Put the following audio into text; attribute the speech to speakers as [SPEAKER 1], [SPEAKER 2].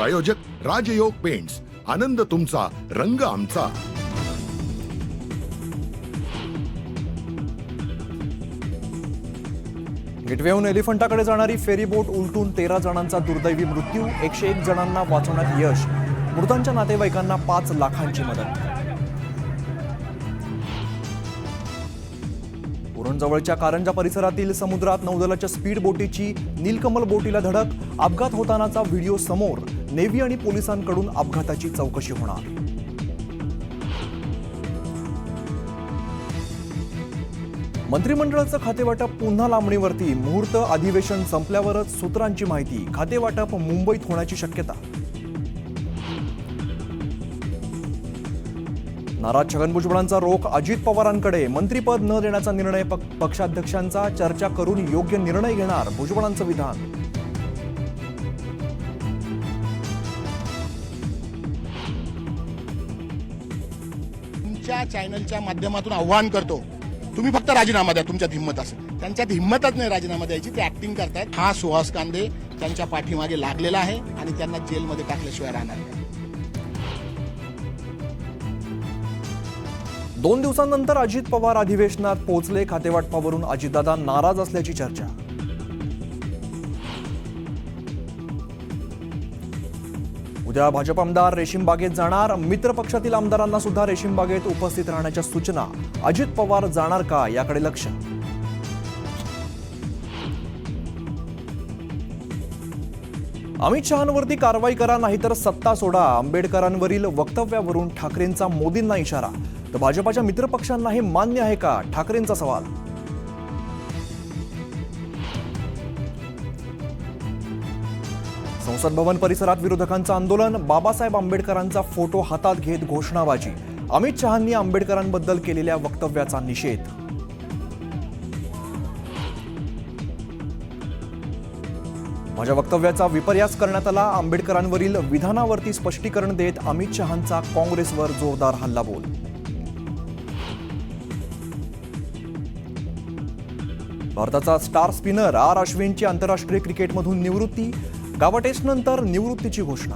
[SPEAKER 1] प्रायोजक राजयोग पेंट्स, आनंद तुमचा, रंग आमचा.
[SPEAKER 2] गेटवेहून एलिफंटाकडे जाणारी फेरी बोट उलटून 13 जणांचा दुर्दैवी मृत्यू, 101 जणांना वाचवण्यात यश. मृतांच्या नातेवाईकांना 5 लाखांची मदत. उरणजवळच्या कारंजा परिसरातील समुद्रात नौदलाच्या स्पीड बोटीची नीलकमल बोटीला धडक, अपघात होतानाचा व्हिडिओ समोर. नेव्ही आणि पोलिसांकडून अपघाताची चौकशी होणार. मंत्रिमंडळाचं खातेवाटप पुन्हा लांबणीवरती, मुहूर्त अधिवेशन संपल्यावरच सूत्रांची माहिती. खातेवाटप मुंबईत होण्याची शक्यता. नाराज छगन भुजबळांचा रोख अजित पवारांकडे, मंत्रिपद न देण्याचा निर्णय पक्षाध्यक्षांचा, चर्चा करून योग्य निर्णय घेणार, भुजबळांचं विधान.
[SPEAKER 3] तुमच्या चॅनलच्या माध्यमातून आव्हान करतो, तुम्ही फक्त राजीनामा द्या तुमच्यात हिंमत असेल. त्यांच्यात हिंमतच नाही राजीनामा द्यायची, ते ऍक्टिंग करतायत. हा सुहास कांदे त्यांच्या पाठीमागे लागलेला आहे आणि त्यांना जेलमध्ये टाकल्याशिवाय राहणार नाही.
[SPEAKER 2] 2 दिवसांनंतर अजित पवार अधिवेशनात पोहोचले. खातेवाटपावरून अजितदादा नाराज असल्याची चर्चा. उद्या भाजप आमदार रेशीमबागेत जाणार. मित्र पक्षातील आमदारांना सुद्धा रेशीमबागेत उपस्थित राहण्याच्या सूचना. अजित पवार जाणार का, याकडे लक्ष. अमित शहांवरती कारवाई करा, नाहीतर सत्ता सोडा. आंबेडकरांवरील वक्तव्यावरून ठाकरेंचा मोदींना इशारा. तर भाजपाच्या मित्रपक्षांना हे मान्य आहे का, ठाकरेंचा सवाल. संसद भवन परिसरात विरोधकांचं आंदोलन. बाबासाहेब आंबेडकरांचा फोटो हातात घेत घोषणाबाजी. अमित शहांनी आंबेडकरांबद्दल केलेल्या वक्तव्याचा निषेध. माझ्या वक्तव्याचा विपर्यास करण्यात आला. आंबेडकरांवरील विधानावरती स्पष्टीकरण देत अमित शहांचा काँग्रेसवर जोरदार हल्लाबोल. भारताचा स्टार स्पिनर आर अश्विनची आंतरराष्ट्रीय क्रिकेटमधून निवृत्ती. गावा टेस्टनंतर निवृत्तीची घोषणा.